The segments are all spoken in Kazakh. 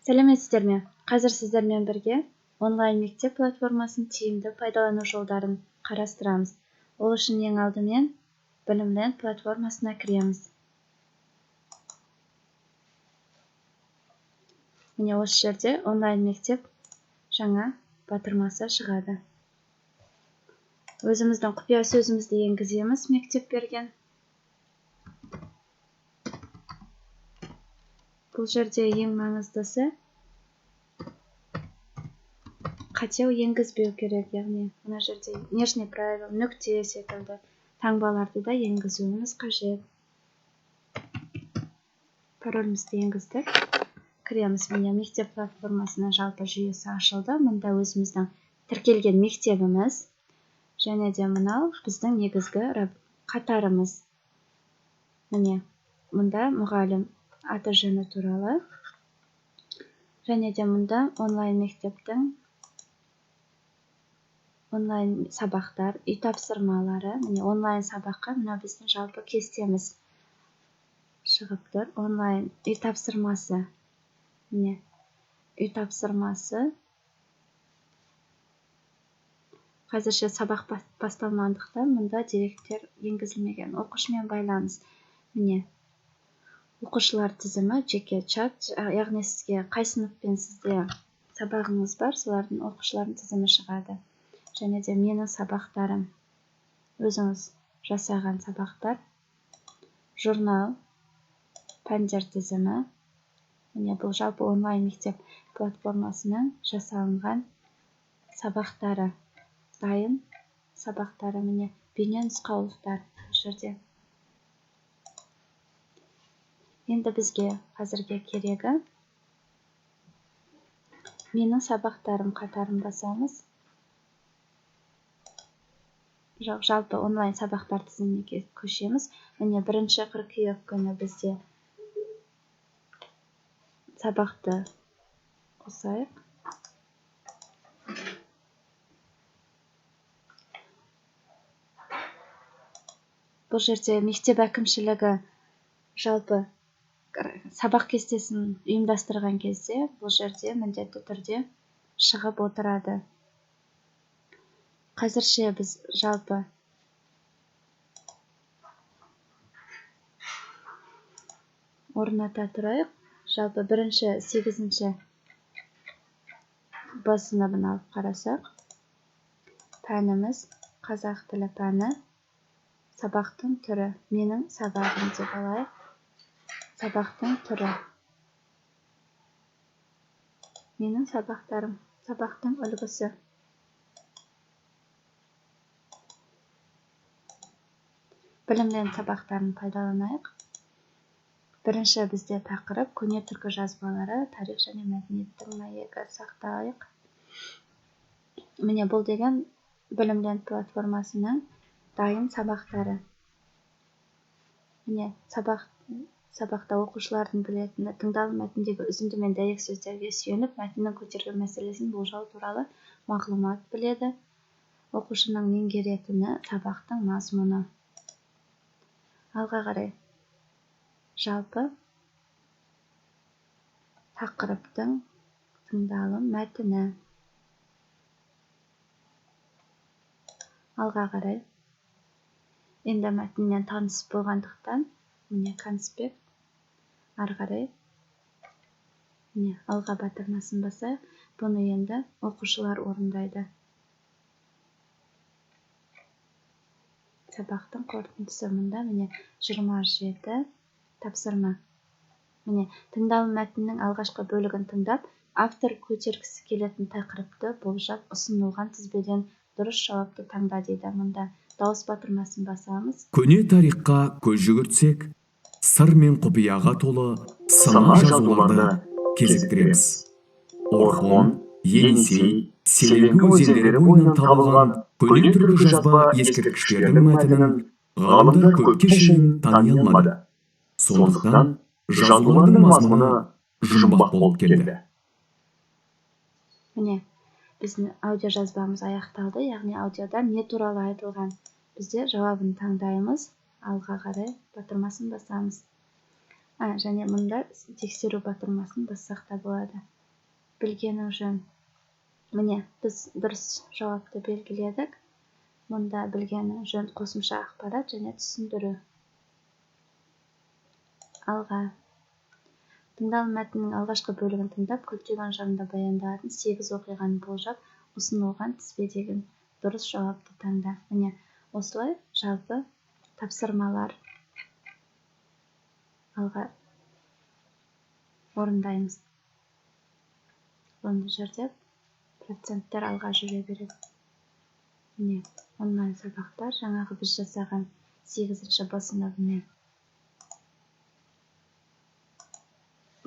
Сәлеметсіздер ме? Қазір сіздермен бірге онлайн мектеп платформасын тиімді пайдалану жолдарын қарастырамыз. Ол үшін ең алдымен Білімленд платформасына кіреміз. Міне осы жерде онлайн мектеп жаңа батырмасы шығады. Өзіміздің құпия сөзімізді енгіземіз, мектеп берген. Бұл жерде ең маңыздысы қатеу енгізбеу керек, яғни мына жерде нежный правил, нүкте секілді таңбаларды да енгізуіміз қажет. Паролімізді енгіздік. Кіреміз. Міне мектеп платформасының жалпы жүйесі ашылды. Мұнда өзіміздің тіркелген мектебіміз және де мынау біздің негізгі қатарымыз. Міне мұнда мұғалім аты-жөні туралы және де мұнда онлайн мектептің онлайн сабақтар, үй тапсырмалары. Міне онлайн сабаққа мына біздің жалпы кестеміз шығып тұр. Онлайн үй тапсырмасы. Міне үй тапсырмасы. Қазірше сабақ басталмағандықтан мұнда деректер енгізілмеген. Оқушымен байланыс. Міне оқушылар тізімі, жеке чат, яғни сізге қай сыныппен сізде сабағыңыз бар, солардың оқушылардың тізімі шығады. Және де менің сабақтарым, өзіңіз жасаған сабақтар, журнал, пәндер тізімі. Міне бұл жалпы онлайн мектеп платформасының жасалынған сабақтары, дайын сабақтары. Міне бейне нұсқаулықтар жерде. Енді бізге қазірге керегі менің сабақтарым қатарын басамыз. Жалпы онлайн сабақтар тізіміне көшеміз. Міне 1 қыркүйек күні бізде сабақты қосайық. Бұл жерде мектеп әкімшілігі жалпы сабақ кестесін ұйымдастырған кезде бұл жерде міндетті түрде шығып отырады. Қазірше біз жалпы орната тұрайық. Жалпы 1-8 Б сыныбын алып қарасақ, пәніміз қазақ тілі пәні, сабақтың түрі, менің сабағым деп алайық. Сабақтың түрі. Менің сабақтарым, сабақтың үлгісі. Білімленд сабақтарын пайдаланайық. 1 бізде тақырып көне түркі жазбалары, тарих және мәдениеттің мәйегі сақтайық. Міне бұл деген Білімленд платформасының дайын сабақтары. Міне сабақта оқушылардың білетіні, тыңдалым мәтіндегі үзінді мен дәйек сөздерге сүйеніп, мәтіннің көтерген мәселесін болжау туралы мағлұмат біледі. Оқушының меңгеретіні сабақтың мазмұны. Алға қарай жалпы тақырыптың тыңдалым мәтіні. Алға қарай енді мәтінмен танысып болғандықтан міне конспект. Ары қарай міне алға батырмасын басайық. Бұны енді оқушылар орындайды. Сабақтың қорытындысы мұнда міне 27 тапсырма. Міне тыңдалым мәтіннің алғашқы бөлігін тыңдап, автор көтергісі келетін тақырыпты болжап ұсынылған тізбеден дұрыс жауапты таңда дейді. Мұнда дауыс батырмасын басамыз. Көне тарихқа көз жүгіртсек, сыр мен құпияға толы сына жазуларды кезіктіреміз. Орхон, Енисей, Селенгі өзендері бойынан табылған көне түркі жазба ескерткіштердің мәтінін ғалымдар көпке шейін тани алмады. Сондықтан жазулардың мазмұны жұмбақ болып келді. Міне біздің аудио жазбамыз аяқталды, яғни аудиода не туралы айтылған. Бізде жауабын таңдаймыз, алға қарай батырмасын басамыз. Және мұнда тексеру батырмасын бассақ та болады. білгені жөн. Міне, біз дұрыс жауапты белгіледік. Мұнда білгені жөн қосымша ақпарат және түсіндіру. Алға. Тыңдалым мәтіннің алғашқы бөлігін тыңдап, көптеген жағында баяндалатын 8 оқиғаны болжап, ұсынылған тізбедегі дұрыс жауапты таңда. Міне, осылай жалпы тапсырмалар алға орындаймыз. Онда жерде проценттер алға жүре береді. Міне, онлайн сабақтар жаңағы біз жасаған 8-ші басынабымен.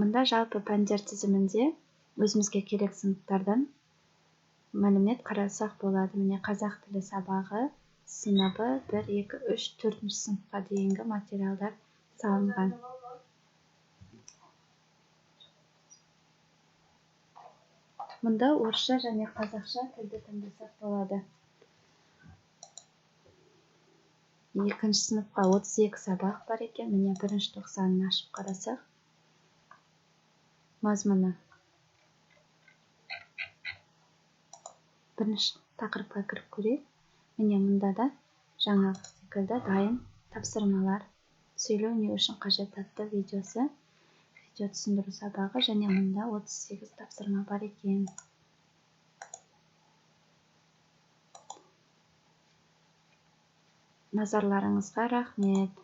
Мұнда жалпы пәндер тізімінде өзімізге керек сыныптардан мәлімет қарасақ болады. Міне, қазақ тілі сабағы сыныбы 1, 2, 3, 4 сыныпқа дейінгі материалдар салынған. Мұнда орысша және қазақша тілді таңдасақ болады. 2-ші сыныпқа 32 сабақ бар екен. Міне, 1-ші тоқсанын ашып қарасақ, мазмұны. 1-ші тақырыпқа кіріп көрейік. Міне, мұнда да жаңағы секілді дайын тапсырмалар, сөйлеу не үшін қажет атты видеосы, видео түсіндіру сабағы және мұнда 38 тапсырма бар екен. Назарларыңызға рахмет.